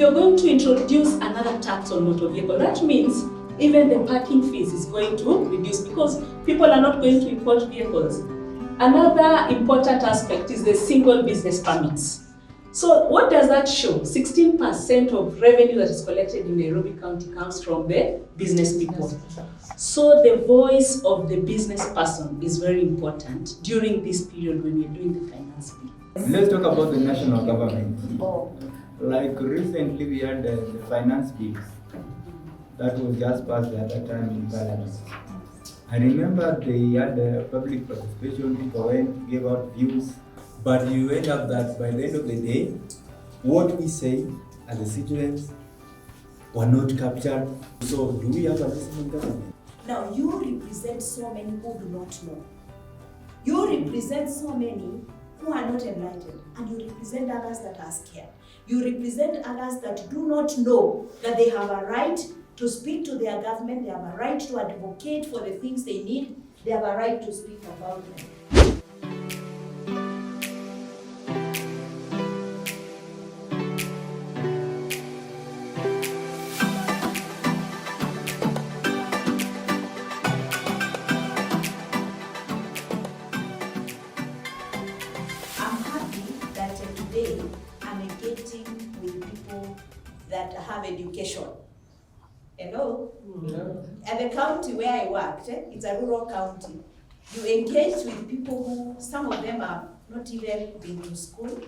you're going to introduce another tax on motor vehicle, that means even the parking fees is going to reduce because people are not going to import vehicles. Another important aspect is the single business permits. So what does that show? 16% of revenue that is collected in Nairobi County comes from the business people. So the voice of the business person is very important during this period when we're doing the finance bill. Let's talk about the national government. Like recently we had the finance bills that was just passed at that time in Parliament. I remember they had the public participation, people went, gave out views, but you end up that by the end of the day, what we say as the citizens were not captured. So do we have a listening government? Now you represent so many who do not know. You represent so many who are not enlightened, and you represent others that are scared. You represent others that do not know that they have a right to speak to their government, they have a right to advocate for the things they need, they have a right to speak about them. I'm happy that today I'm engaging with people that have education. Hello? Mm-hmm. At the county where I worked, it's a rural county. You engage with people who, some of them have not even been to school.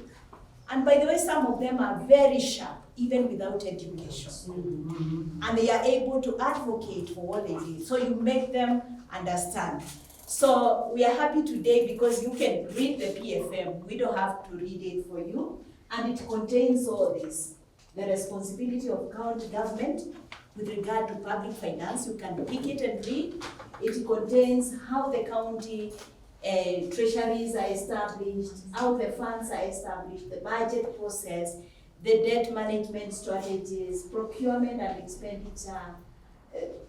And by the way, some of them are very sharp, even without education. Mm-hmm. And they are able to advocate for what they do. So you make them understand. So we are happy today because you can read the PFM. We don't have to read it for you. And it contains all this. The responsibility of county government with regard to public finance. You can pick it and read. It contains how the county treasuries are established, how the funds are established, the budget process, the debt management strategies, procurement and expenditure.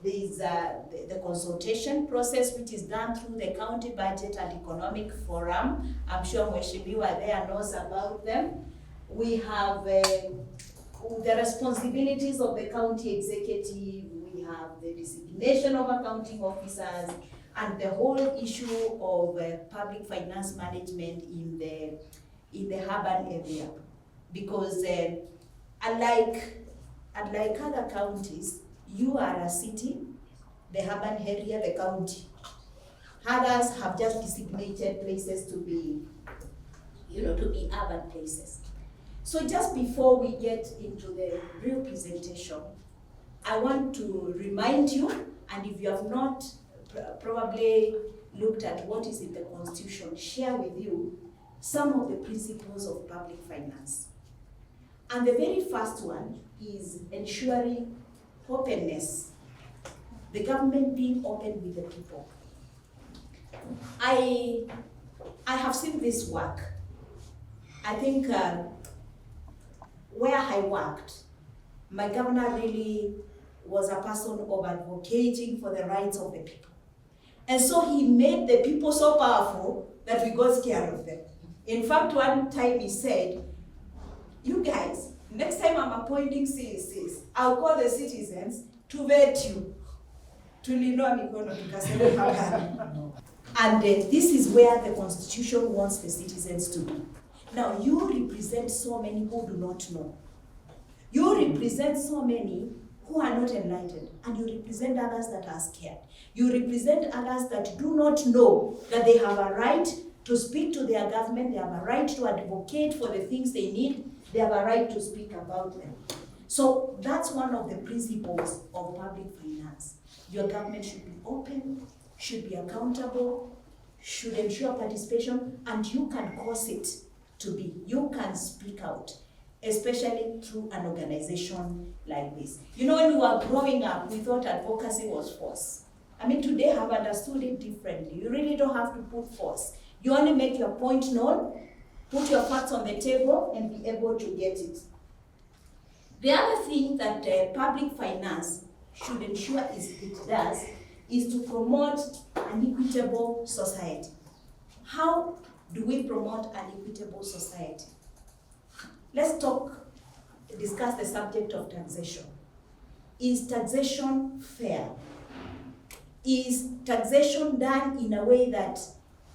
There's the consultation process, which is done through the county budget and economic forum. I'm sure Mheshimiwa there knows about them. We have the responsibilities of the county executive, we have the designation of accounting officers, and the whole issue of public finance management in the urban area. Because unlike other counties, you are a city, the urban area, the county. Others have just designated places to be, to be urban places. So just before we get into the real presentation, I want to remind you, and if you have not probably looked at what is in the Constitution, share with you some of the principles of public finance. And the very first one is ensuring openness, the government being open with the people. I have seen this work. I think where I worked, my governor really was a person of advocating for the rights of the people. And so he made the people so powerful that we got scared of them. In fact, one time he said, you guys, next time I'm appointing CECs, I'll call the citizens to vet you. And this is where the Constitution wants the citizens to be. Now, you represent so many who do not know. You represent so many who are not enlightened, and you represent others that are scared. You represent others that do not know that they have a right to speak to their government, they have a right to advocate for the things they need, they have a right to speak about them. So that's one of the principles of public finance. Your government should be open, should be accountable, should ensure participation, and you can cause it to be. You can speak out, especially through an organization like this. When we were growing up, we thought advocacy was force. I mean, today I've understood it differently. You really don't have to put force. You only make your point known, put your facts on the table, and be able to get it. The other thing that public finance should ensure it does is to promote an equitable society. How do we promote an equitable society? Let's talk discuss the subject of taxation. Is taxation fair? Is taxation done in a way that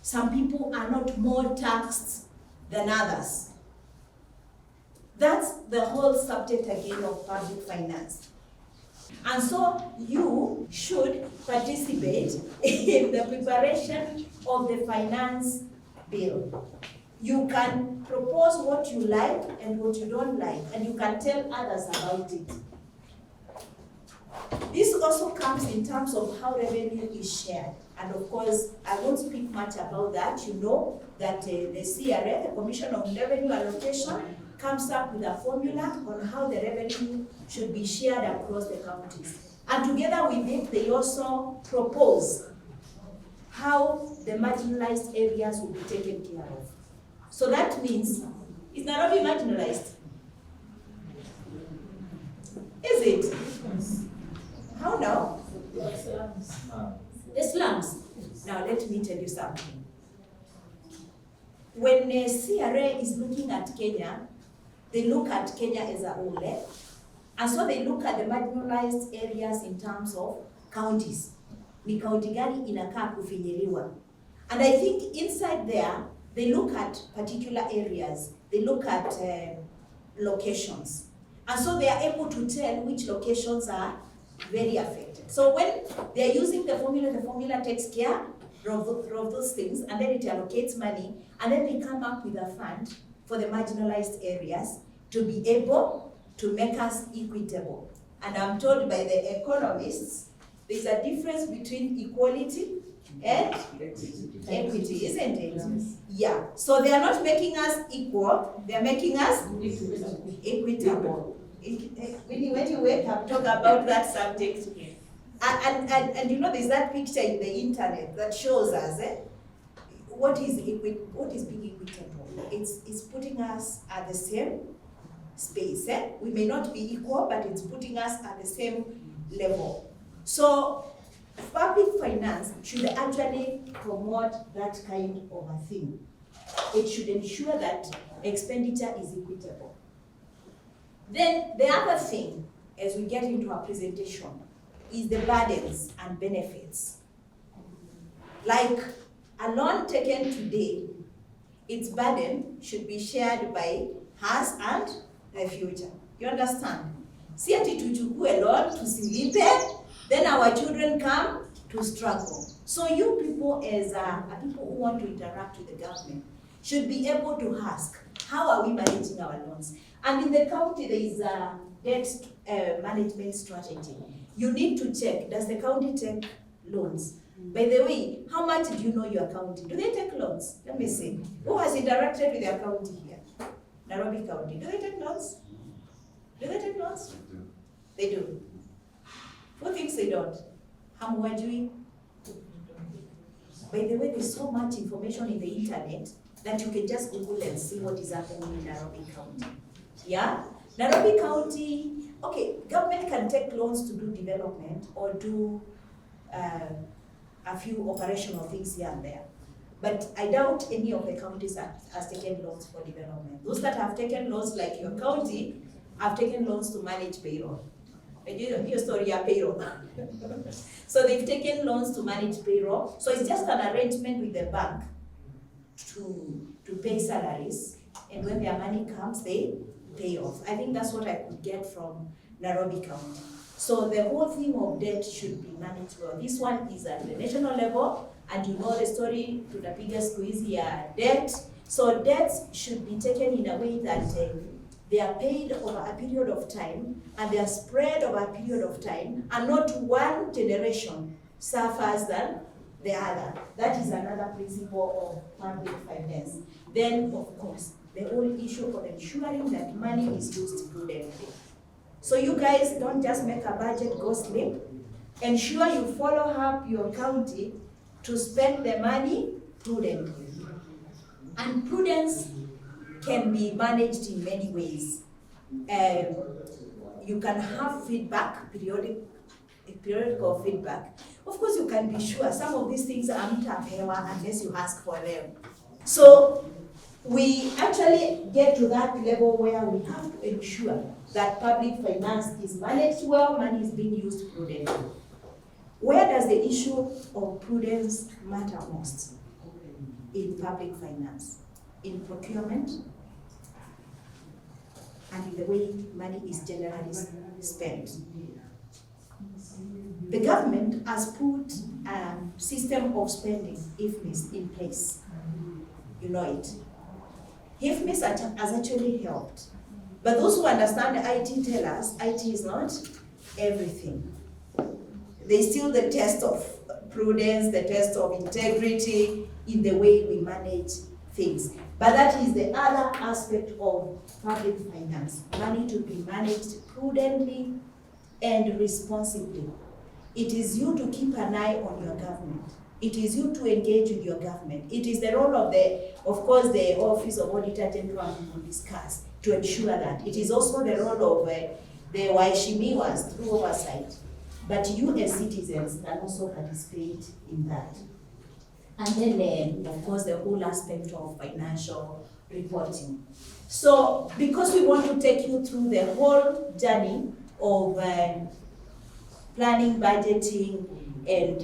some people are not more taxed than others? That's the whole subject again of public finance. And so you should participate in the preparation of the finance bill. You can propose what you like and what you don't like, and you can tell others about it. This also comes in terms of how revenue is shared. And of course, I won't speak much about that. You know that the CRA, the Commission on Revenue Allocation, comes up with a formula on how the revenue should be shared across the counties. And together with it, they also propose how the marginalized areas will be taken care of. So that means, is Nairobi marginalized? Is it? How now? The slums. Now let me tell you something. When a CRA is looking at Kenya, they look at Kenya as a whole, and so they look at the marginalized areas in terms of counties. Ni county gani inakaa kufinyiliwa. And I think inside there, they look at particular areas. They look at locations. And so they are able to tell which locations are very affected. So when they are using the formula takes care of those things, and then it allocates money, and then they come up with a fund for the marginalized areas to be able to make us equitable. And I'm told by the economists, there's a difference between equality and equity, isn't it? Yeah. So they are not making us equal, they are making us equitable. When you wake up, talk about that subject. And you know, there's that picture in the internet that shows us what is being equitable. It's putting us at the same space. We may not be equal, but it's putting us at the same level. So public finance should actually promote that kind of a thing. It should ensure that expenditure is equitable. Then the other thing, as we get into our presentation, is the burdens and benefits. Like a loan taken today, its burden should be shared by us and the future. You understand? Si ati tuchukue loan, tusilipe, then our children come to struggle. So you people as people who want to interact with the government should be able to ask, how are we managing our loans? And in the county, there is a debt management strategy. You need to check, does the county take loans? By the way, how much do you know your county? Do they take loans? Let me see. Who has interacted with their county here? Nairobi County. Do they take loans? Do they take loans? They do. Who thinks they don't? Hamwajui? By the way, there's so much information in the internet that you can just Google and see what is happening in Nairobi County. Yeah? Nairobi County, okay, government can take loans to do development or do a few operational things here and there. But I doubt any of the counties has taken loans for development. Those that have taken loans, like your county, have taken loans to manage payroll. And you know, your story, your payroll. So they've taken loans to manage payroll. So it's just an arrangement with the bank to pay salaries. And when their money comes, they pay off. I think that's what I could get from Nairobi County. So the whole theme of debt should be managed well. This one is at the national level, and you know the story to the biggest squeeze here, debt. So debts should be taken in a way that they are paid over a period of time, and they are spread over a period of time, and not one generation suffers than the other. That is another principle of public finance. Then, of course, the whole issue of ensuring that money is used prudently. So you guys don't just make a budget go slip. Ensure you follow up your county to spend the money prudently. And prudence can be managed in many ways. You can have feedback, periodical feedback. Of course, you can be sure some of these things aren't available unless you ask for them. So we actually get to that level where we have to ensure that public finance is managed well, money is being used prudently. Where does the issue of prudence matter most in public finance? In procurement and in the way money is generally spent. The government has put a system of spending, IFMIS, in place. You know it. IFMIS has actually helped. But those who understand IT tell us IT is not everything. There's still the test of prudence, the test of integrity in the way we manage things. But that is the other aspect of public finance. Money to be managed prudently and responsibly. It is you to keep an eye on your government. It is you to engage with your government. It is the role of the Office of Auditor General will discuss to ensure that. It is also the role of the Waheshimiwas through oversight. But you as citizens can also participate in that. And then, of course, the whole aspect of financial reporting. So, because we want to take you through the whole journey of planning, budgeting, and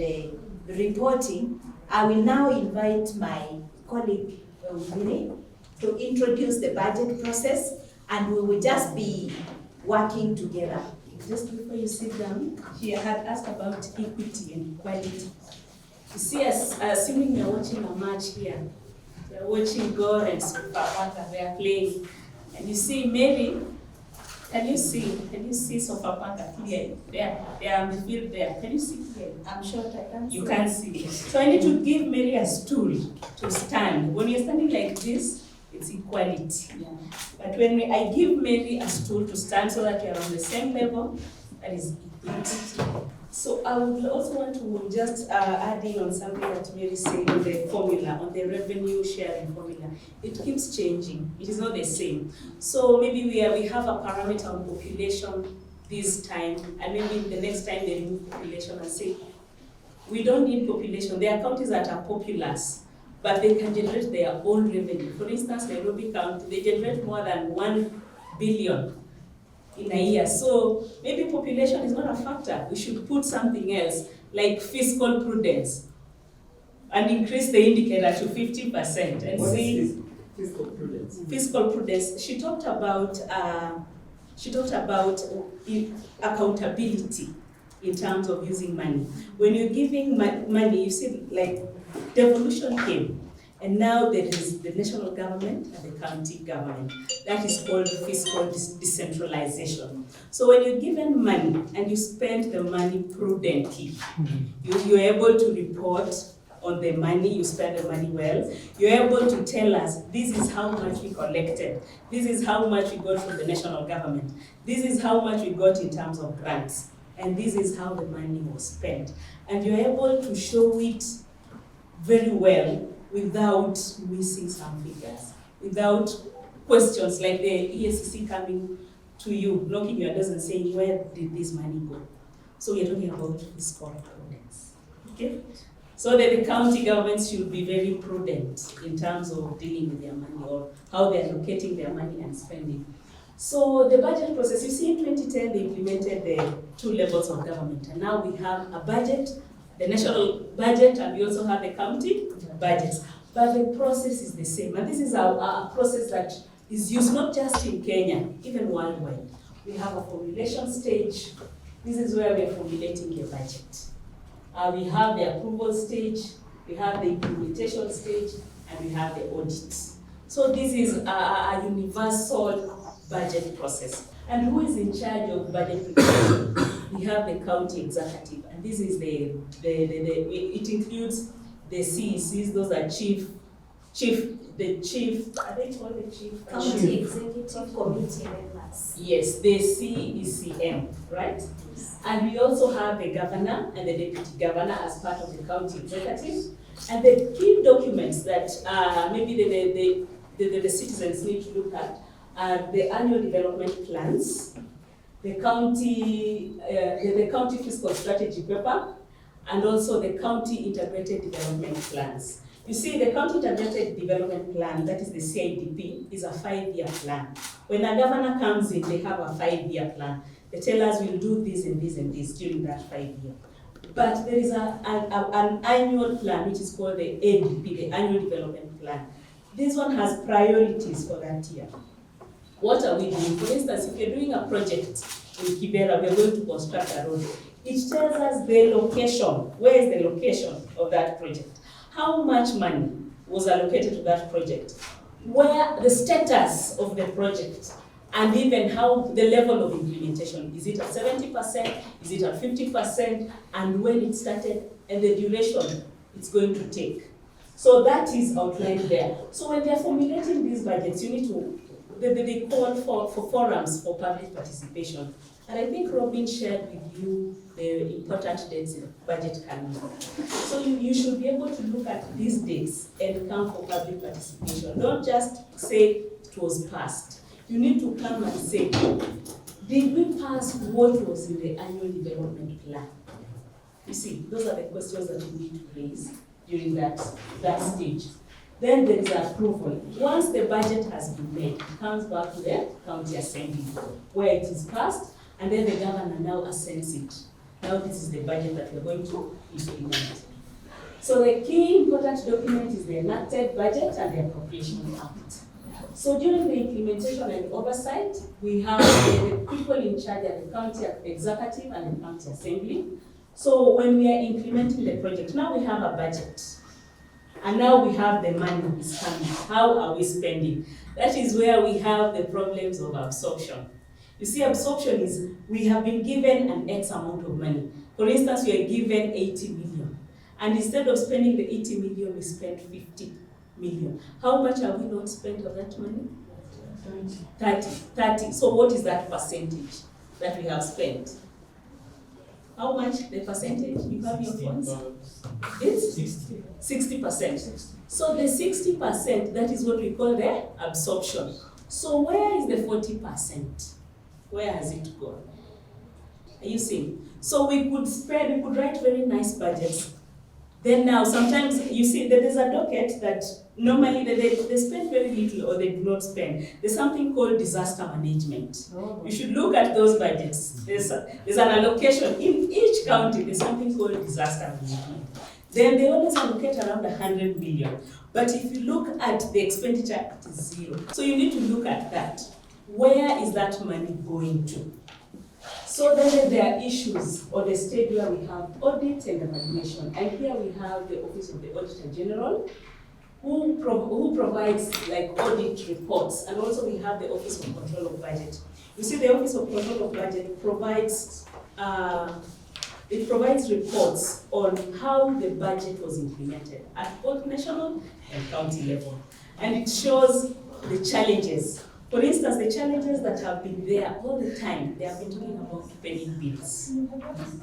reporting, I will now invite my colleague, Winnie, to introduce the budget process, and we will just be working together. Just before you sit down, she had asked about equity and equality. You see, assuming you're watching a match here, you're watching Gore and Super Panther, they are playing, and you see Mary. Can you see Super Panther clearly? They are on the field there. Can you see clearly? I'm sure I can see. You can see. So I need to give Mary a stool to stand. When you're standing like this, it's equality. Yeah. But when I give Mary a stool to stand so that you're on the same level, that is equality. So I would also want to just add in on something that Mary said on the formula, on the revenue sharing formula. It keeps changing. It is not the same. So maybe we have a parameter on population this time, and maybe the next time they remove population and say, we don't need population. There are counties that are populous, but they can generate their own revenue. For instance, Nairobi County, they generate more than 1 billion in a year. So maybe population is not a factor. We should put something else, like fiscal prudence, and increase the indicator to 50% and What see is fiscal prudence? fiscal prudence. She talked about accountability in terms of using money. When you're giving money, you see, like, devolution came, and now there is the national government and the county government. That is called fiscal decentralization. So when you're given money and you spend the money prudently, you're able to report on the money, you spend the money well, you're able to tell us, this is how much we collected, this is how much we got from the national government, this is how much we got in terms of grants, and this is how the money was spent. And you're able to show it very well without missing some figures, without questions like the ESCC coming to you, knocking your doors and saying, where did this money go? So we're talking about fiscal prudence, okay? So that the county governments should be very prudent in terms of dealing with their money or how they're allocating their money and spending. So the budget process, you see in 2010, they implemented the 2 levels of government. And now we have a budget, the national budget, and we also have the county budgets. But the process is the same. And this is a process that is used not just in Kenya, even worldwide. We have a formulation stage. This is where we are formulating your budget. We have the approval stage, we have the implementation stage, and we have the audit. So this is a universal budget process. And who is in charge of budget preparation? We have the county executive, and this is it includes the CECs, those are are they called the chief? County Executive Committee members. Yes, the CECM, right? Yes. And we also have the governor and the deputy governor as part of the county executive. And the key documents that maybe the citizens need to look at are the annual development plans, the county fiscal strategy paper, and also the county integrated development plans. You see, the County Integrated Development Plan, that is the CIDP, is a 5-year plan. When a governor comes in, they have a 5-year plan. They tell us we'll do this and this and this during that 5-year. But there is an annual plan, which is called the ADP, the Annual Development Plan. This one has priorities for that year. What are we doing? For instance, if you're doing a project in Kibera, we're going to construct a road. It tells us the location. Where is the location of that project? How much money was allocated to that project? Where the status of the project, and even how the level of implementation. Is it at 70%? Is it at 50%? And when it started, and the duration it's going to take. So that is outlined there. So when they're formulating these budgets, you need to, they call for forums for public participation. And I think Robin shared with you the important dates in budget calendar. So you should be able to look at these dates and come for public participation. Don't just say it was passed. You need to come and say, did we pass what was in the annual development plan? You see, those are the questions that you need to raise during that stage. Then there is approval. Once the budget has been made, it comes back to the county assembly where it is passed, and then the governor now assents it. Now this is the budget that we're going to implement. So the key important document is the enacted budget and the appropriation act. So during the implementation and oversight, we have the people in charge at the county executive and the county assembly. So when we are implementing the project, now we have a budget. And now we have the money is coming. How are we spending? That is where we have the problems of absorption. You see, absorption is, we have been given an X amount of money. For instance, we are given 80 million. And instead of spending the 80 million, we spent 50 million. How much have we not spent of that money? 30. So what is that percentage that we have spent? How much the percentage? You have your phones? It's 60%. So the 60%, that is what we call the absorption. So where is the 40%? Where has it gone? Are you seeing? So we could write very nice budgets. Then now sometimes you see that there's a docket that normally they spend very little or they do not spend. There's something called disaster management. You should look at those budgets. There's an allocation in each county. There's something called disaster management. Then they always allocate around 100 million. But if you look at the expenditure, it is zero. So you need to look at that. Where is that money going to? So then there are issues or the stage where we have audit and evaluation. And here we have the Office of the Auditor General, who provides like audit reports. And also we have the Office of Control of Budget. You see, the Office of Control of Budget provides reports on how the budget was implemented at both national and county level. And it shows the challenges. For instance, the challenges that have been there all the time, they have been talking about paying bills.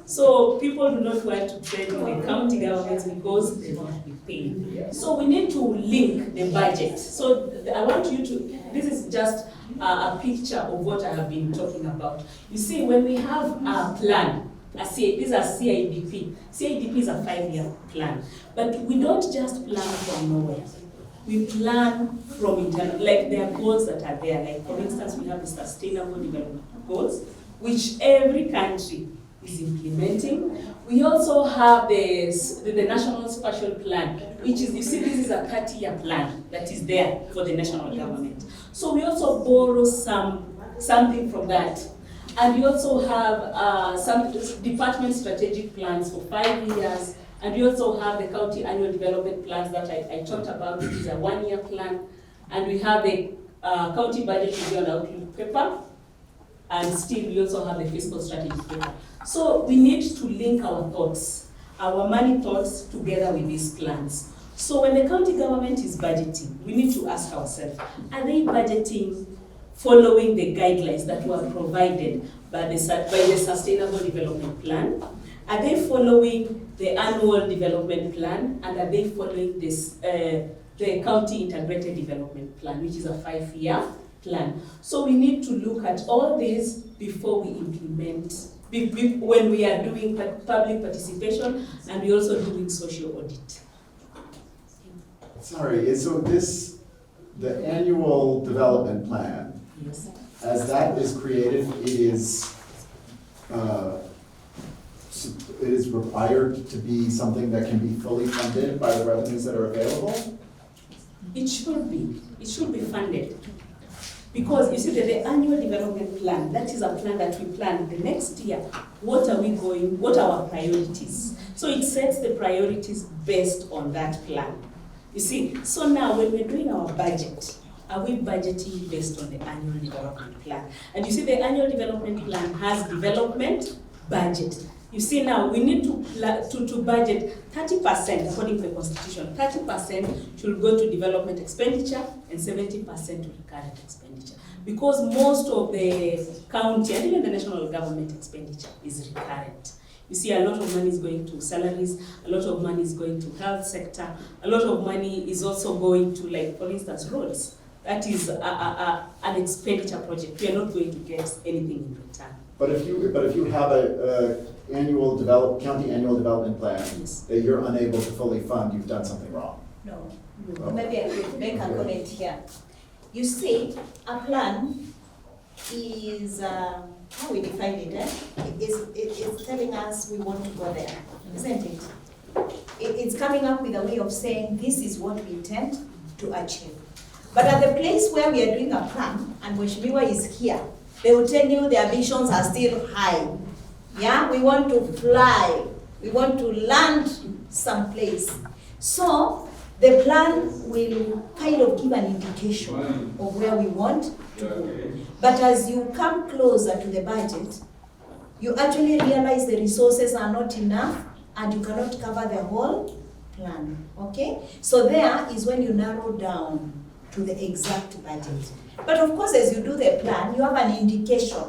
So people do not want to trade with the county governments because they won't be paid. So we need to link the budget. So I want you to, this is just a picture of what I have been talking about. You see, when we have a plan, these are CIDP. CIDP is a 5-year plan. But we don't just plan from nowhere. We plan from internal, like there are goals that are there. Like for instance, we have the Sustainable Development Goals, which every country is implementing. We also have the National Spatial Plan, which is, you see, this is a 30-year plan that is there for the national government. So we also borrow something from that. And we also have some department strategic plans for 5 years. And we also have the county annual development plans that I talked about, which is a 1-year plan. And we have the county budget review and outlook paper. And still, we also have the fiscal strategy paper. So we need to link our thoughts, our money thoughts, together with these plans. So when the county government is budgeting, we need to ask ourselves, are they budgeting following the guidelines that were provided by the Sustainable Development Plan? Are they following the Annual Development Plan? And are they following this, the County Integrated Development Plan, which is a 5-year plan? So we need to look at all these before we implement, when we are doing public participation, and we're also doing social audit. Sorry, so the annual development plan, Yes. as that is created, it is required to be something that can be fully funded by the revenues that are available? It should be. It should be funded. Because you see that the annual development plan, that is a plan that we plan the next year. What are our priorities? So it sets the priorities based on that plan. You see, so now when we're doing our budget, are we budgeting based on the annual development plan? And you see the annual development plan has development budget. You see now we need to budget 30% according to the constitution. 30% should go to development expenditure and 70% to recurrent expenditure. Because most of the county and even the national government expenditure is recurrent. You see, a lot of money is going to salaries, a lot of money is going to health sector, a lot of money is also going to, like, for instance, roads. That is an expenditure project. We are not going to get anything in return. But if you have a county annual development plan Yes. that you're unable to fully fund, you've done something wrong. No, Oh. maybe I could make a comment here. You see, a plan is, how we define it, it's telling us we want to go there, isn't it? It's coming up with a way of saying this is what we intend to achieve. But at the place where we are doing a plan, and Mheshimiwa is here, they will tell you the ambitions are still high. Yeah, we want to fly, we want to land someplace. So the plan will kind of give an indication of where we want to go. But as you come closer to the budget, you actually realize the resources are not enough and you cannot cover the whole plan, okay? So there is when you narrow down to the exact budget. But of course, as you do the plan, you have an indication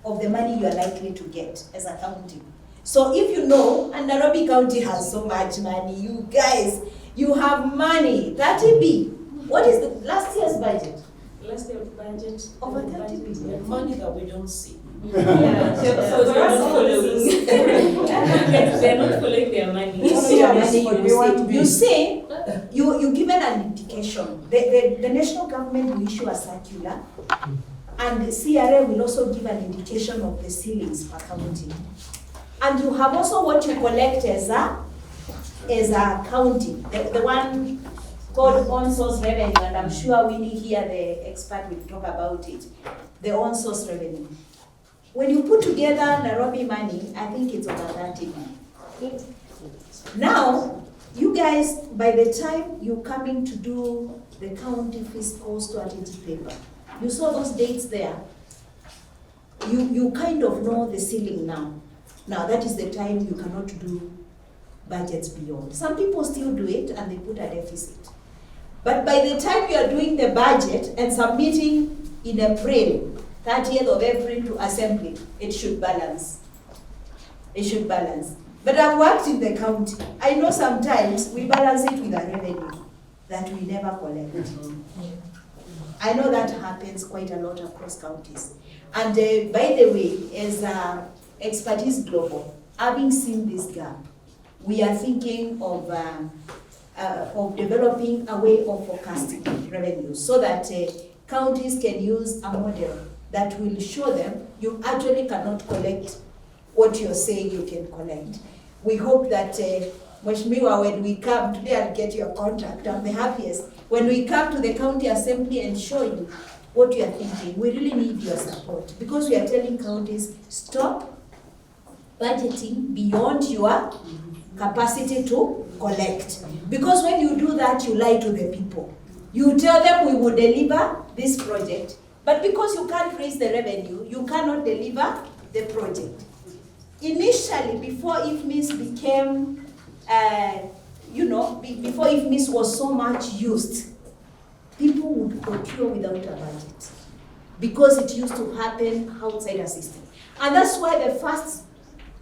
of the money you are likely to get as a county. So if you know, and Nairobi County has so much money, you guys, you have money, 30B. What is the last year's budget? Last year's budget. Over 30 billion. Money that we don't see. Yeah, so they are not following. They are not following their money. You see, you given an indication. The national government will issue a circular, and the CRA will also give an indication of the ceilings per county. And you have also what you collect as a county, the one called on-source revenue, and I'm sure Winnie here, the expert, will talk about it, the on-source revenue. When you put together Nairobi money, I think it's over 30 million. Now, you guys, by the time you're coming to do the county fiscal strategy paper, you saw those dates there. You kind of know the ceiling now. Now, that is the time you cannot do budgets beyond. Some people still do it and they put a deficit. But by the time you are doing the budget and submitting in April, 30th of April to Assembly, it should balance. It should balance. But I've worked in the county. I know sometimes we balance it with a revenue that we never collect. I know that happens quite a lot across counties. And by the way, as Expertise Global, having seen this gap, we are thinking of developing a way of forecasting revenues so that counties can use a model that will show them you actually cannot collect what you're saying you can collect. We hope that, Mheshimiwa, when we come, today I'll get your contract, I'm the happiest. When we come to the county assembly and show you what you are thinking, we really need your support because we are telling counties, stop budgeting beyond your capacity to collect. Because when you do that, you lie to the people. You tell them we will deliver this project, but because you can't raise the revenue, you cannot deliver the project. Initially, before IFMIS became, before IFMIS was so much used, people would procure without a budget because it used to happen outside a system. And that's why the first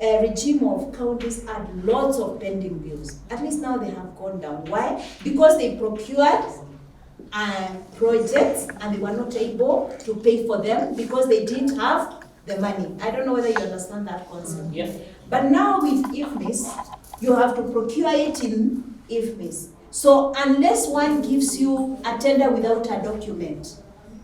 regime of counties had lots of pending bills. At least now they have gone down. Why? Because they procured projects and they were not able to pay for them because they didn't have the money. I don't know whether you understand that concept. Yes. But now with IFMIS, you have to procure it in IFMIS. So unless one gives you a tender without a document,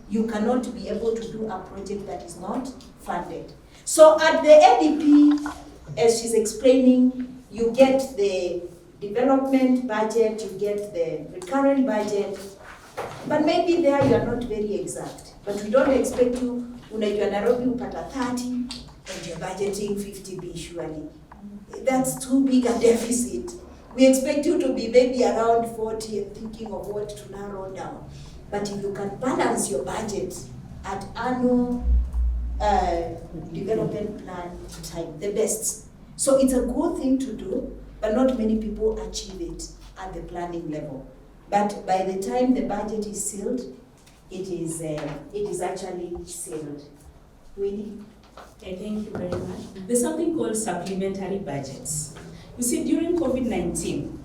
you cannot be able to do a project that is not funded. So at the ADP, as she's explaining, you get the development budget, you get the recurrent budget, but maybe there you are not very exact. But we don't expect you, unajua Nairobi upata 30 and you're budgeting 50B surely. That's too big a deficit. We expect you to be maybe around 40 and thinking of what to narrow down. But if you can balance your budget at annual development plan time, the best. So it's a good thing to do, but not many people achieve it at the planning level. But by the time the budget is sealed, it is actually sealed. Winnie? Okay, thank you very much. There's something called supplementary budgets. You see, during COVID-19,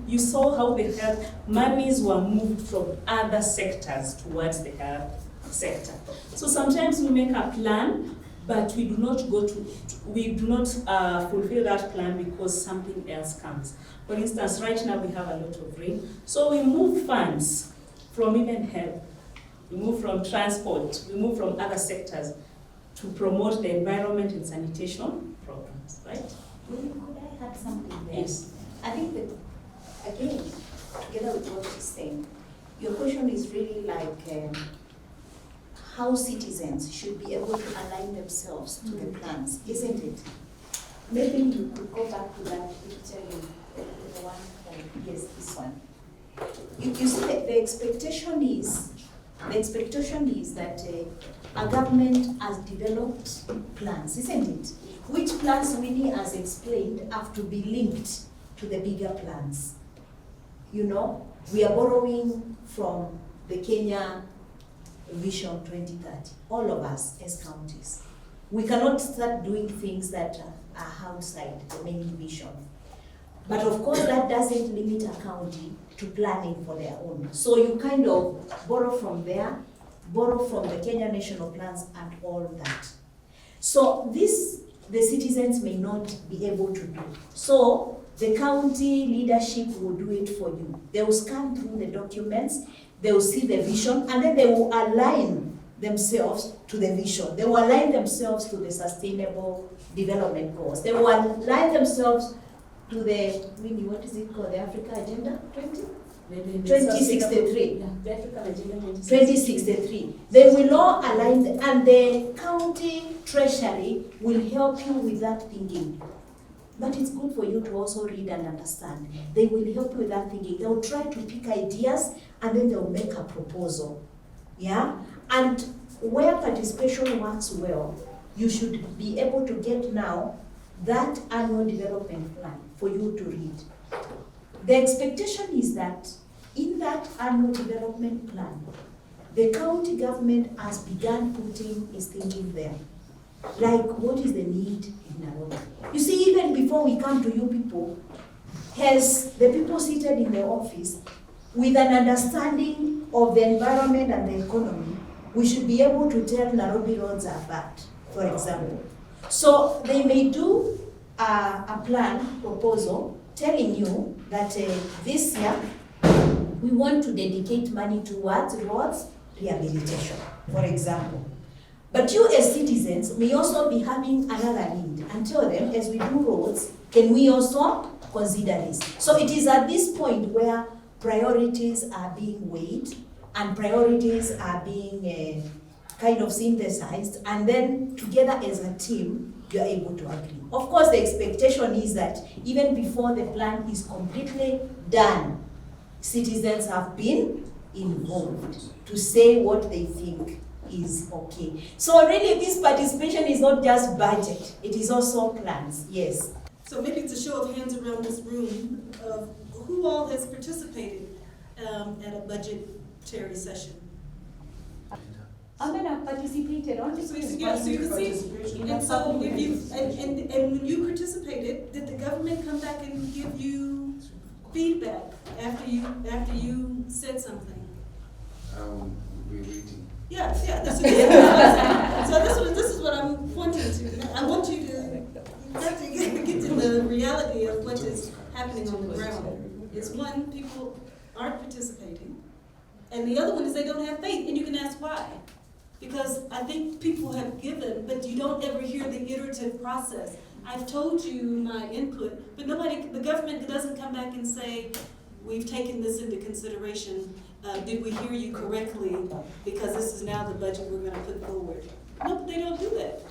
you saw how the health monies were moved from other sectors towards the health sector. So sometimes we make a plan, but we do not fulfill that plan because something else comes. For instance, right now we have a lot of rain, so we move funds from even health, we move from transport, we move from other sectors to promote the environment and sanitation programs, right? Could I add something there? Yes. I think that, again, together with what she's saying, your question is really like how citizens should be able to align themselves to the plans, isn't it? Maybe you could go back to that picture, the one, yes, this one. You see, the expectation is that a government has developed plans, isn't it? Which plans, Winnie has explained, have to be linked to the bigger plans. You know, we are borrowing from the Kenya Vision 2030, all of us as counties. We cannot start doing things that are outside the main vision. But of course, that doesn't limit a county to planning for their own. So you kind of borrow from there, borrow from the Kenya national plans and all that. So this, the citizens may not be able to do. So the county leadership will do it for you. They will scan through the documents, they will see the vision, and then they will align themselves to the vision. They will align themselves to the sustainable development goals. They will align themselves to the, what is it called, the Africa Agenda 2063. Yeah, the African Agenda 2063. They will all align, and the county treasury will help you with that thinking. But it's good for you to also read and understand. They will help you with that thinking. They will try to pick ideas and then they'll make a proposal. Yeah? And where participation works well, you should be able to get now that annual development plan for you to read. The expectation is that in that annual development plan, the county government has begun putting its thinking there. Like, what is the need in Nairobi? You see, even before we come to you people, as the people seated in the office, with an understanding of the environment and the economy, we should be able to tell Nairobi roads are bad, for example. So they may do a plan proposal telling you that this year we want to dedicate money towards roads rehabilitation, for example. But you as citizens may also be having another need and tell them, as we do roads, can we also consider this? So it is at this point where priorities are being weighed and priorities are being kind of synthesized, and then together as a team, you are able to agree. Of course, the expectation is that even before the plan is completely done, citizens have been involved to say what they think is okay. So really, this participation is not just budget, it is also plans, yes. So maybe it's a show of hands around this room of who all has participated at a budgetary session. I'm gonna participate on this. So you can see, and so if you, and when you participated, did the government come back and give you feedback after you said something? We're waiting. Yeah, this is so this is what I'm pointing to. I want you to have to get to the reality of what is happening on the ground. is one, people aren't participating, and the other one is they don't have faith, and you can ask why. Because I think people have given, but you don't ever hear the iterative process. I've told you my input, but the government doesn't come back and say, we've taken this into consideration. Did we hear you correctly? Because this is now the budget we're gonna put forward. No, they don't do that.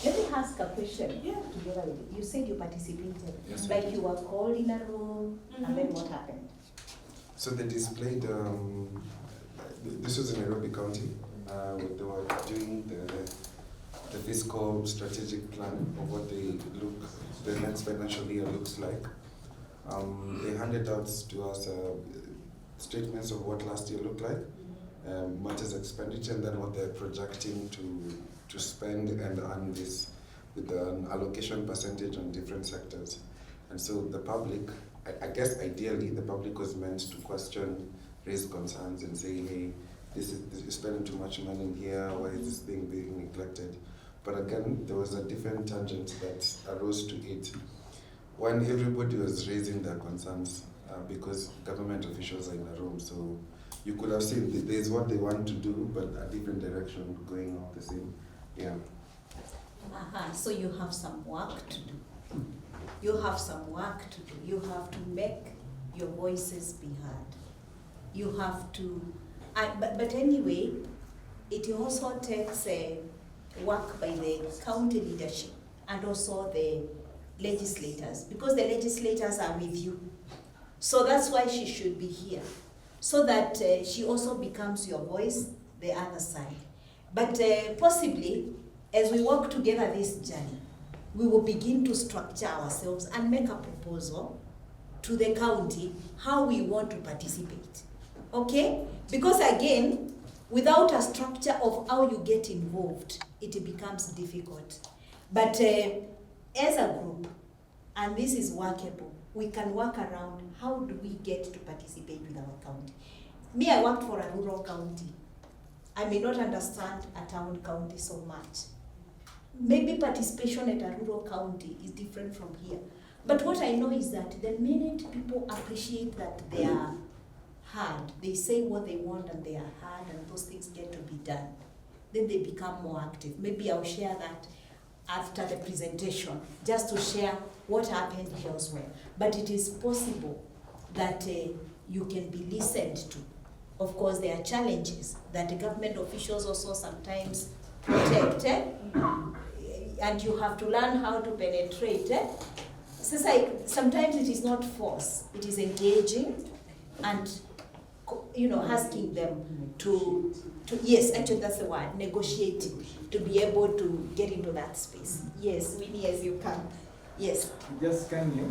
Let me ask a question. Yeah. Together with you. You said you participated. Yes. Like you were called in a room, and then what happened? So they displayed, this was in Nairobi County, they were doing the fiscal strategic plan of what the next financial year looks like. They handed out to us statements of what last year looked like, matters expenditure, and then what they're projecting to spend and earn this with an allocation percentage on different sectors. And so the public, I guess ideally the public was meant to question, raise concerns and say, hey, this is spending too much money in here, why is this thing being neglected? But again, there was a different tangent that arose to it when everybody was raising their concerns because government officials are in a room. So you could have seen there's what they want to do, but a different direction going off the same. Yeah. So you have some work to do. You have some work to do. You have to make your voices be heard. You have to, but anyway, it also takes work by the county leadership and also the legislators, because the legislators are with you. So that's why she should be here, so that she also becomes your voice, the other side. But possibly, as we work together this journey, we will begin to structure ourselves and make a proposal to the county how we want to participate. Okay? Because again, without a structure of how you get involved, it becomes difficult. But as a group, and this is workable, we can work around how do we get to participate with our county. Me, I worked for a rural county. I may not understand a town county so much. Maybe participation at a rural county is different from here. But what I know is that the minute people appreciate that they are heard, they say what they want and they are heard and those things get to be done, then they become more active. Maybe I'll share that after the presentation, just to share what happened elsewhere. But it is possible that you can be listened to. Of course, there are challenges that the government officials also sometimes protect, and you have to learn how to penetrate. Sometimes it is not force, it is engaging and asking them to yes, actually that's the word, negotiating, to be able to get into that space. Yes, Winnie, as you can. Yes. Just kindly,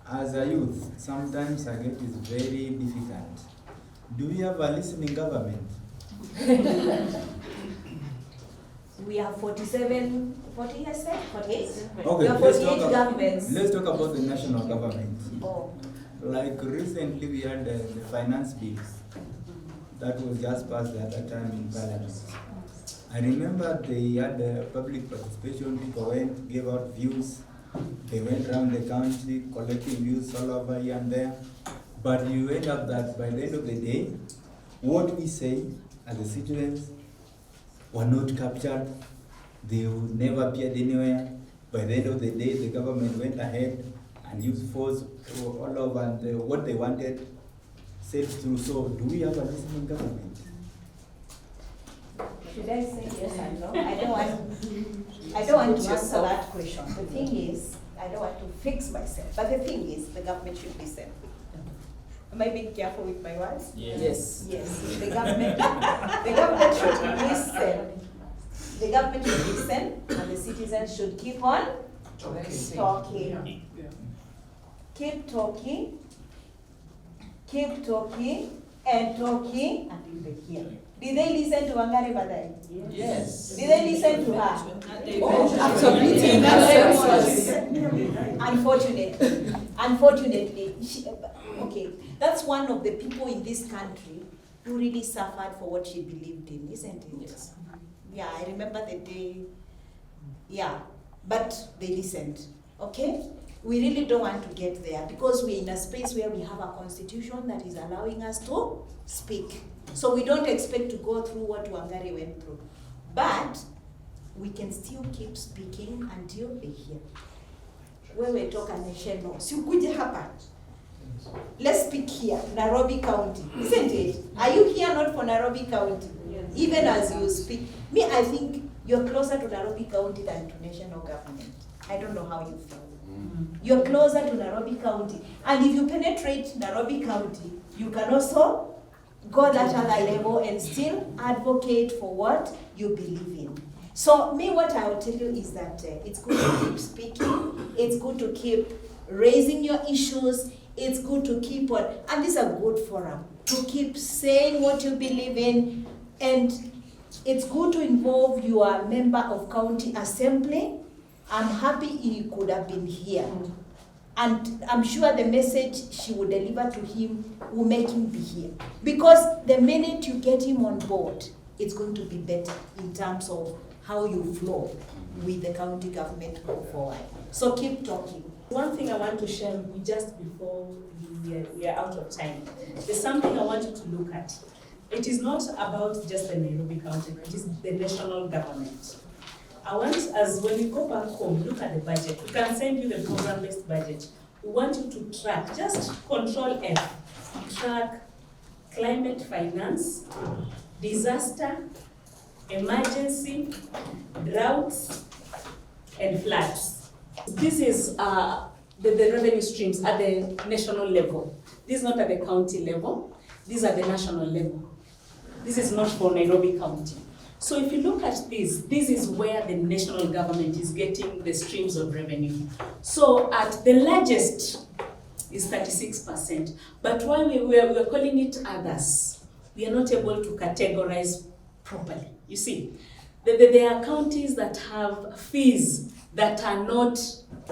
as a youth, sometimes I get it very difficult. Do we have a listening government? We have 47, 40 years, 48? Okay, we have 48 governments. Let's talk about the national government. Oh. Like recently we had the finance bills that was just passed the other time in Parliament. I remember they had public participation, people went, gave out views, they went around the country collecting views all over here and there. But you end up that by the end of the day, what we say as the citizens were not captured, they never appeared anywhere. By the end of the day, the government went ahead and used force all over, and what they wanted sailed through. So do we have a listening government? Should I say yes and no? I don't want to answer that question. The thing is, I don't want to fix myself. But the thing is, the government should listen. Am I being careful with my words? Yes. Yes. The government should listen. The government should listen, and the citizens should keep on talking. Keep talking, and talking until they hear. Did they listen to Wangari Maathai? Yes. Did they listen to her? Unfortunately, okay, that's one of the people in this country who really suffered for what she believed in, isn't it? Yes. Yeah, I remember the day. Yeah, but they listened. Okay? We really don't want to get there because we're in a space where we have a constitution that is allowing us to speak. So we don't expect to go through what Wangari went through. But we can still keep speaking until they hear. Wewe toka nation law. Si ukuje hapa. Let's speak here, Nairobi County, isn't it? Are you here not for Nairobi County? Yes. Even as you speak. Me, I think you're closer to Nairobi County than to national government. I don't know how you feel. You're closer to Nairobi County. And if you penetrate Nairobi County, you can also go that other level and still advocate for what you believe in. So me, what I will tell you is that it's good to keep speaking. It's good to keep raising your issues. It's good to keep on, and this is a good forum, to keep saying what you believe in, and it's good to involve your member of county assembly. I'm happy he could have been here. And I'm sure the message she would deliver to him will make him be here. Because the minute you get him on board, it's going to be better in terms of how you flow with the county government go forward. So keep talking. One thing I want to share with you just before we are out of time. There's something I want you to look at. It is not about just the Nairobi County, it is the national government. I want, as when you go back home, look at the budget. We can send you the program-based budget. We want you to track, just Control F, track climate finance, disaster, emergency, droughts, and floods. This is the revenue streams at the national level. This is not at the county level. These are the national level. This is not for Nairobi County. So if you look at this is where the national government is getting the streams of revenue. So at the largest is 36%. But while we're calling it others, we are not able to categorize properly. You see, there are counties that have fees that are not,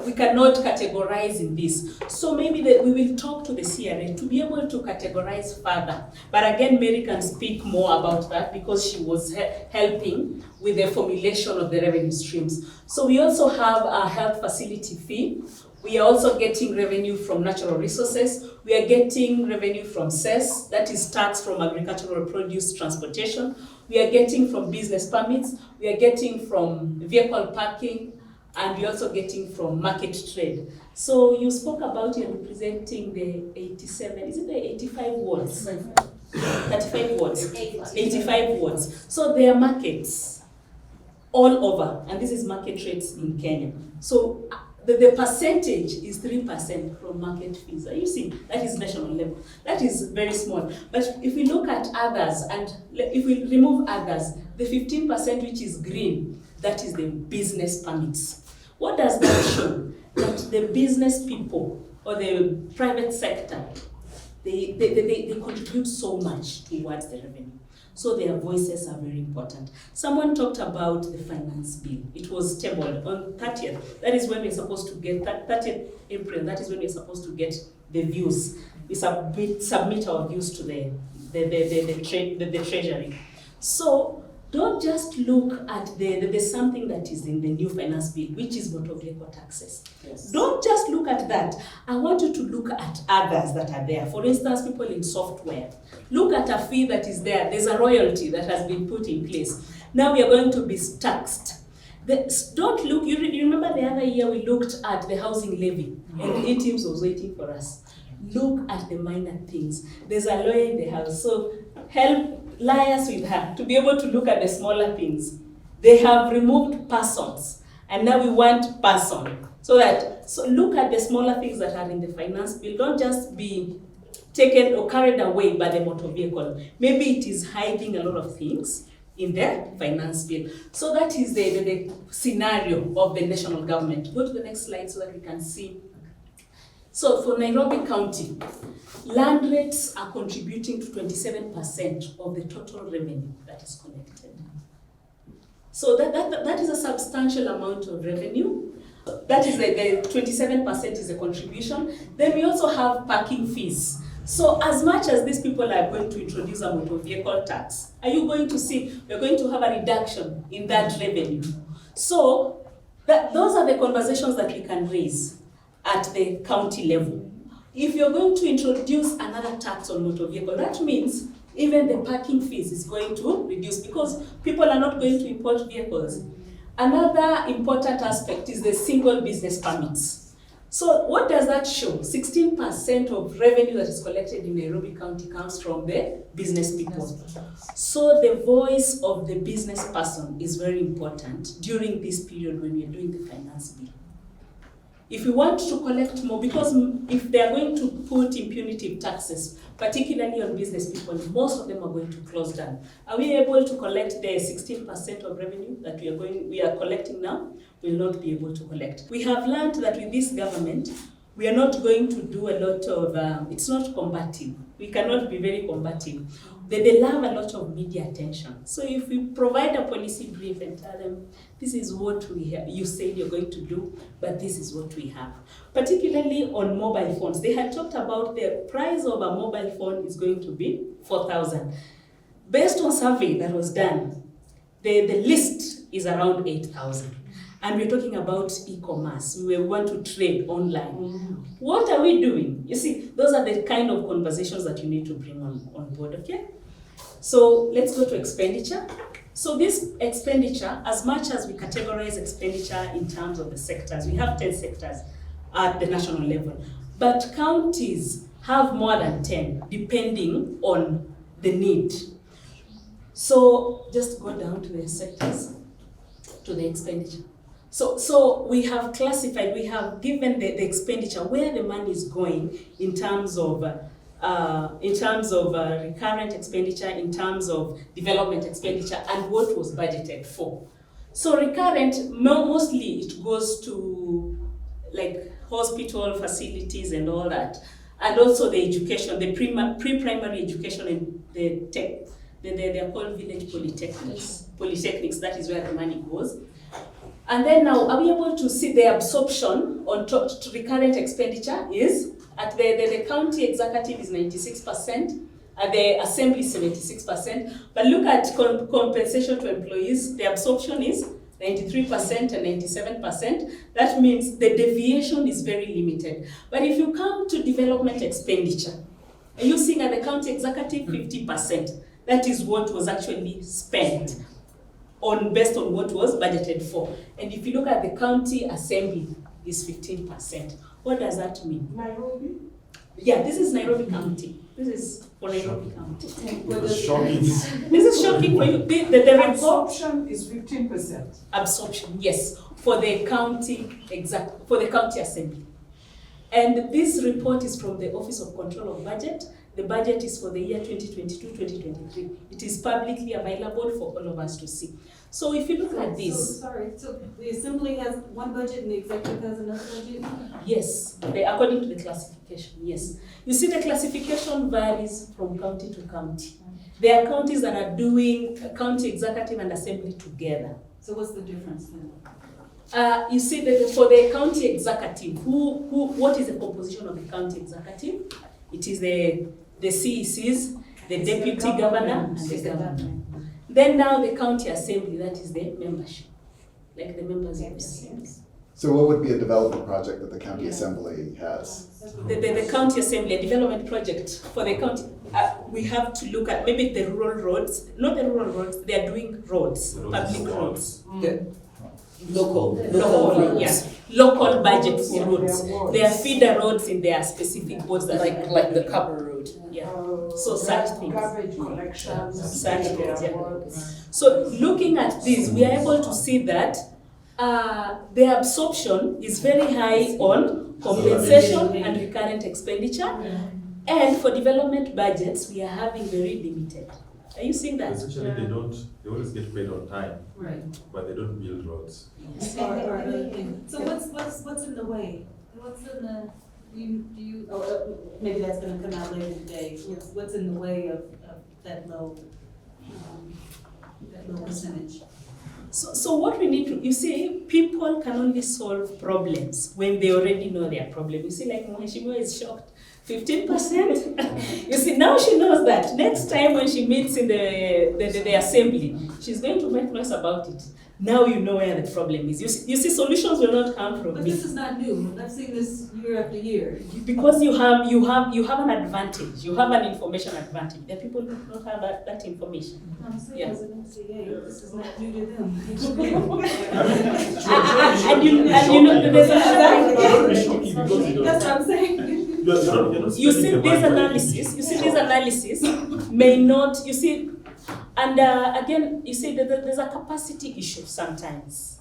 we cannot categorize in this. So maybe we will talk to the CRA to be able to categorize further. But again, Mary can speak more about that because she was helping with the formulation of the revenue streams. So we also have a health facility fee. We are also getting revenue from natural resources. We are getting revenue from cess, that is tax from agricultural produce transportation. We are getting from business permits. We are getting from vehicle parking. And we're also getting from market trade. So you spoke about you're representing the 87, is it the 85 wards? 35 wards, 85 wards. So there are markets all over, and this is market rates in Kenya. So the percentage is 3% from market fees. Are you seeing? That is national level. That is very small. But if we look at others, and if we remove others, the 15% which is green, that is the business permits. What does that show? That the business people or the private sector, they contribute so much towards the revenue. So their voices are very important. Someone talked about the finance bill. It was tabled on 30th. That is when we're supposed to get, 30th April, that is when we're supposed to get the views. We submit our views to the treasury. So don't just look at there's something that is in the new finance bill, which is motor vehicle taxes. Yes. Don't just look at that. I want you to look at others that are there. For instance, people in software. Look at a fee that is there. There's a royalty that has been put in place. Now we are going to be taxed. Don't look, you remember the other year we looked at the housing levy and the teams was waiting for us. Look at the minor things. There's a lawyer in the house, so liaise with her to be able to look at the smaller things. They have removed persons, and now we want person. So look at the smaller things that are in the finance bill. Don't just be taken or carried away by the motor vehicle. Maybe it is hiding a lot of things in the finance bill. So that is the scenario of the national government. Go to the next slide so that we can see. So for Nairobi County, land rates are contributing to 27% of the total revenue that is collected. So that is a substantial amount of revenue. That is the 27% is a contribution. Then we also have parking fees. So as much as these people are going to introduce a motor vehicle tax, are you going to see we're going to have a reduction in that revenue? So those are the conversations that we can raise. at the county level. If you're going to introduce another tax on motor vehicle, that means even the parking fees is going to reduce because people are not going to import vehicles. Another important aspect is the single business permits. So what does that show? 16% of revenue that is collected in Nairobi County comes from the business people. So the voice of the business person is very important during this period when we are doing the finance bill. If we want to collect more, because if they are going to put impunitive taxes, particularly on business people, most of them are going to close down. Are we able to collect the 16% of revenue that we are collecting now? We will not be able to collect. We have learned that with this government, we are not going to do a lot of, it's not combative. We cannot be very combative. They love a lot of media attention. So if we provide a policy brief and tell them, this is what we have, you said you're going to do, but this is what we have. Particularly on mobile phones. They had talked about the price of a mobile phone is going to be 4,000. Based on survey that was done, the list is around 8,000. And we're talking about e-commerce. We want to trade online. What are we doing? You see, those are the kind of conversations that you need to bring on board, okay? So let's go to expenditure. So this expenditure, as much as we categorize expenditure in terms of the sectors, we have 10 sectors at the national level. But counties have more than 10, depending on the need. So just go down to the sectors, to the expenditure. So we have classified, we have given the expenditure, where the money is going in terms of recurrent expenditure, in terms of development expenditure, and what was budgeted for. So recurrent, mostly it goes to like hospital facilities and all that, and also the education, the pre-primary education and the tech. They are called village polytechnics. Polytechnics, that is where the money goes. And then now, are we able to see the absorption on to recurrent expenditure is at the county executive is 96%, at the assembly 76%. But look at compensation to employees, the absorption is 93% and 97%. That means the deviation is very limited. But if you come to development expenditure, are you seeing at the county executive 50%? That is what was actually spent based on what was budgeted for. And if you look at the county assembly, is 15%. What does that mean? Nairobi? Yeah, this is Nairobi County. This is for Nairobi County. Shocking. This is shocking for you. The Absorption is 15%. Absorption, yes, for the county assembly. And this report is from the Office of Control of Budget. The budget is for the year 2022-2023. It is publicly available for all of us to see. So if you look at this. So the assembly has one budget and the executive has another budget? Yes, according to the classification, yes. You see, the classification varies from county to county. There are counties that are doing county executive and assembly together. So what's the difference then? You see, that for the county executive, what is the composition of the county executive? It is the CECs, the deputy governor, and the governor. Then now the county assembly, that is the membership, like the members of the assembly. So what would be a development project that the county assembly has? The county assembly, a development project for the county, we have to look at maybe the rural roads, not the rural roads, they are doing roads, public roads. Local budget for roads. There are feeder roads in their specific boards that like the cover road. Yeah. So such things. Garbage collections. Such things, yeah. So looking at this, we are able to see that the absorption is very high on compensation and recurrent expenditure. And for development budgets, we are having very limited. Are you seeing that? Essentially, they always get paid on time, Right. but they don't build roads. Yes. Or other things. So what's in the way? What's in the, maybe that's gonna come out later today. What's in the way of that low percentage? So what we need to, you see, people can only solve problems when they already know their problem. You see, like Mheshimiwa is shocked. 15%? You see, now she knows that. Next time when she meets in the assembly, she's going to make noise about it. Now you know where the problem is. You see, solutions will not come from But me. this is not new. I've seen this year after year. Because you have an advantage. You have an information advantage. There are people who don't have that information. I'm saying Yeah. as an MCA, this is not new to them. And you know, there's another That's what I'm saying. you see this analysis may not, you see, and again, you see that there's a capacity issue sometimes.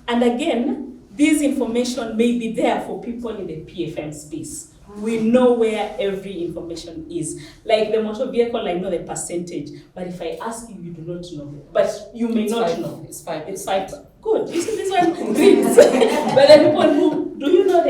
And again, this information may be there for people in the PFM space. We know where every information is. Like the motor vehicle, I know the percentage, but if I ask you, you do not know. But you may not know. It's 5. It's 5. Good. You see this one grins. But the people who, do you know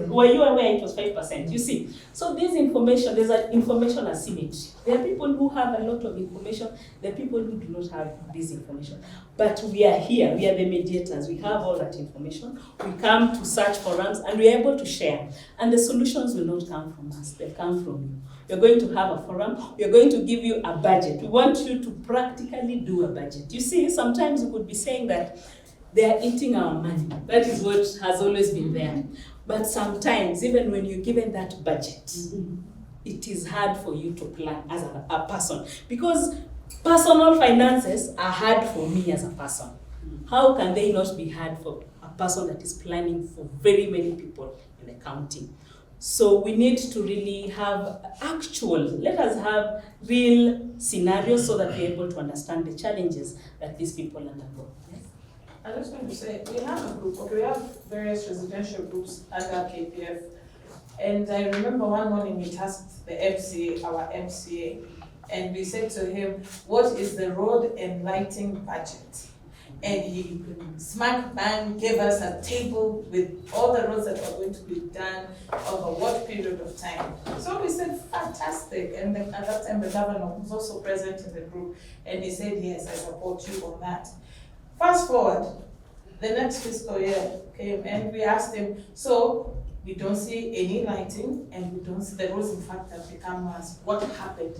were you aware it was 5%? You see. So this information, there's an information asymmetry. There are people who have a lot of information. There are people who do not have this information. But we are here. We are the mediators. We have all that information. We come to search forums and we are able to share. And the solutions will not come from us. They come from you. We're going to have a forum. We're going to give you a budget. We want you to practically do a budget. You see, sometimes we could be saying that they are eating our money. That is what has always been there. But sometimes, even when you're given that budget, it is hard for you to plan as a person. Because personal finances are hard for me as a person. How can they not be hard for a person that is planning for very many people in the county? So we need to really have let us have real scenarios so that we're able to understand the challenges that these people undergo. I just want to say, we have a group, okay, we have various residential groups under KPF. And I remember one morning we tasked the MCA, our MCA, and we said to him, what is the road and lighting budget? And he smack bang gave us a table with all the roads that are going to be done over what period of time. So we said, fantastic. And then at that time, the governor was also present in the group, and he said, yes, I support you on that. Fast forward, the next fiscal year came and we asked him, so we don't see any lighting and we don't see the roads in fact have become worse. What happened?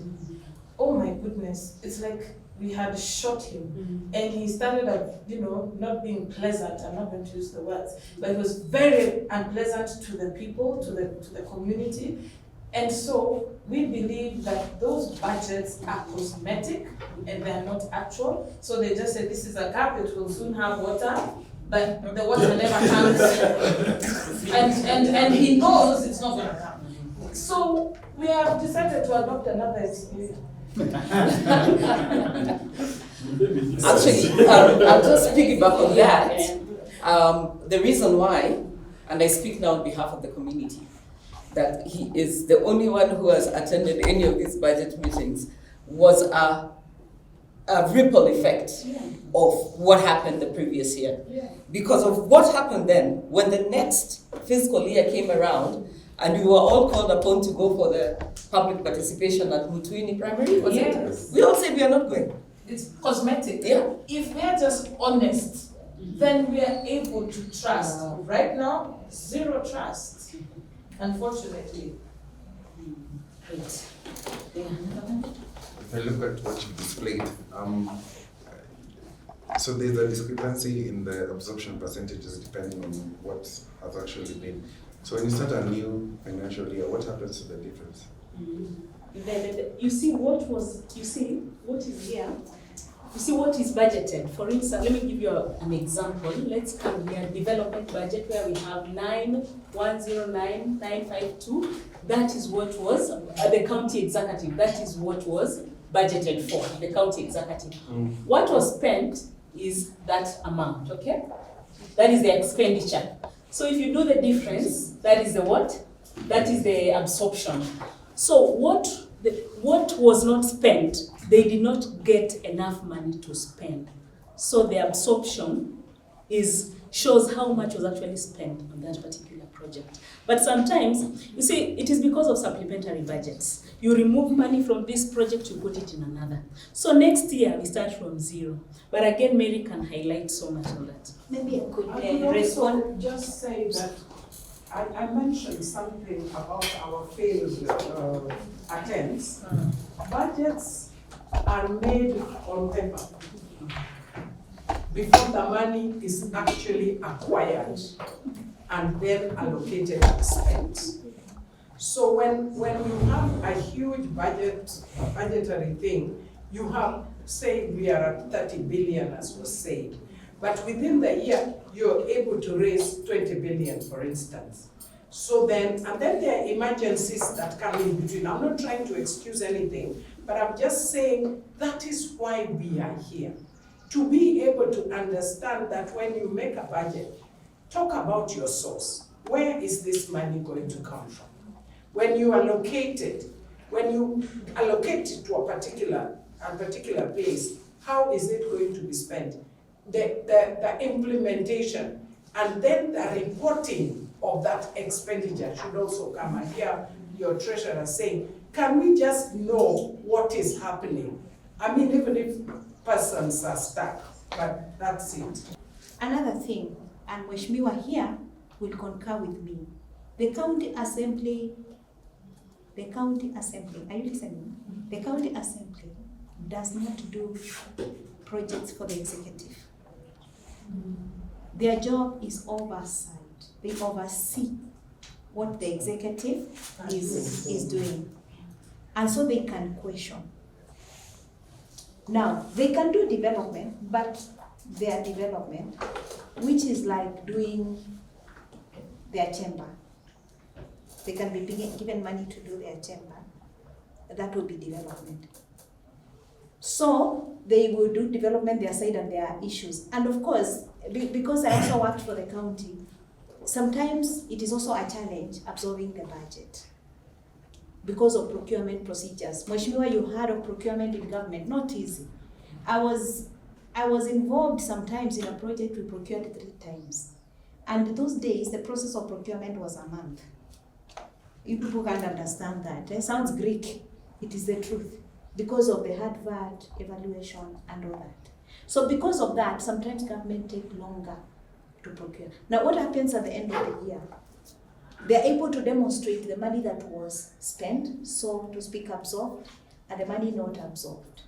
Oh my goodness, it's like we had shot him and he started not being pleasant. I'm not going to use the words, but it was very unpleasant to the people, to the community. And so we believe that those budgets are cosmetic and they are not actual. So they just say this is a gap, it will soon have water, but the water never comes. and he knows it's not going to come. So we have decided to adopt another experience. Actually, I'll just piggyback on that. The reason why, and I speak now on behalf of the community, that he is the only one who has attended any of these budget meetings, was a ripple effect of what happened the previous year. Because of what happened then, when the next fiscal year came around, and we were all called upon to go for the public participation at Mutuini Primary, was it? We all said we are not going. It's cosmetic. Yeah. If we are just honest, then we are able to trust. Right now, zero trust, unfortunately. If I look at what you displayed, so there's a discrepancy in the absorption percentages depending on what has actually been. So when you start a new financial year, what happens to the difference? You see what is here. You see what is budgeted. For instance, let me give you an example. Let's come here, development budget where we have 9,109,952. That is what was the county executive. That is what was budgeted for the county executive. What was spent is that amount, okay? That is the expenditure. So if you do the difference, that is the what? That is the absorption. So what was not spent, they did not get enough money to spend. So the absorption shows how much was actually spent on that particular project. But sometimes, you see, it is because of supplementary budgets. You remove money from this project, you put it in another. So next year, we start from zero. But again, Mary can highlight so much on that. Maybe I could respond. respond. Just say that I mentioned something about our failed attempts. Budgets are made on paper. before the money is actually acquired and then allocated and spent. So when you have a huge budgetary thing, you have, say we are at 30 billion as was said, but within the year, you're able to raise 20 billion, for instance. So then, and then there are emergencies that come in between. I'm not trying to excuse anything, but I'm just saying that is why we are here. To be able to understand that when you make a budget, talk about your source. Where is this money going to come from? When you allocate it, when you allocate it to a particular place, how is it going to be spent? The implementation and then the reporting of that expenditure should also come. And here your treasurer saying, can we just know what is happening? I mean, even if persons are stuck, but that's it. Another thing, and Mheshimiwa here will concur with me. The county assembly, are you listening? The county assembly does not do projects for the executive. Their job is oversight. They oversee what the executive is doing. And so they can question. Now, they can do development, but their development, which is like doing their chamber. They can be given money to do their chamber. That will be development. So they will do development their side and their issues. And of course, because I also worked for the county, sometimes it is also a challenge absorbing the budget because of procurement procedures. Mheshimiwa, you heard of procurement in government, not easy. I was involved sometimes in a project we procured 3 times. And those days, the process of procurement was a month. You people can't understand that. It sounds Greek. It is the truth. Because of the hard VAT, evaluation, and all that. So because of that, sometimes government take longer to procure. Now what happens at the end of the year? They're able to demonstrate the money that was spent, so to speak, absorbed, and the money not absorbed.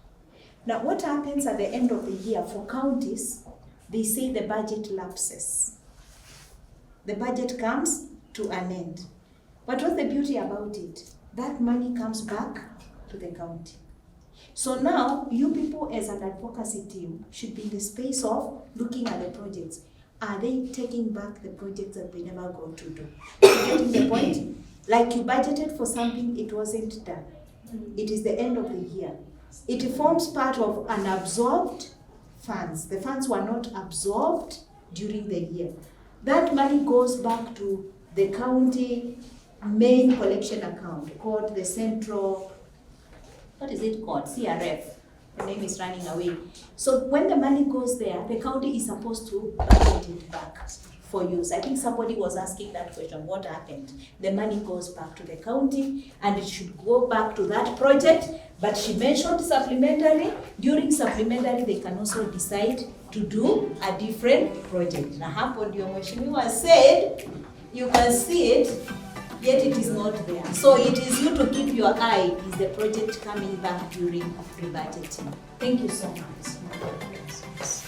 Now what happens at the end of the year for counties, they say the budget lapses. The budget comes to an end. But what's the beauty about it? That money comes back to the county. So now, you people as an advocacy team should be in the space of looking at the projects. Are they taking back the projects that they never got to do? Getting the point? Like you budgeted for something, it wasn't done. It is the end of the year. It forms part of unabsorbed funds. The funds were not absorbed during the year. That money goes back to the county main collection account called the central, what is it called? CRF. The name is running away. So when the money goes there, the county is supposed to budget it back for use. I think somebody was asking that question, what happened? The money goes back to the county and it should go back to that project, but she mentioned supplementary. During supplementary, they can also decide to do a different project. Na hapo ndio Mheshimiwa said, you can see it, yet it is not there. So it is you to keep your eye, is the project coming back during rebudgeting. Thank you so much.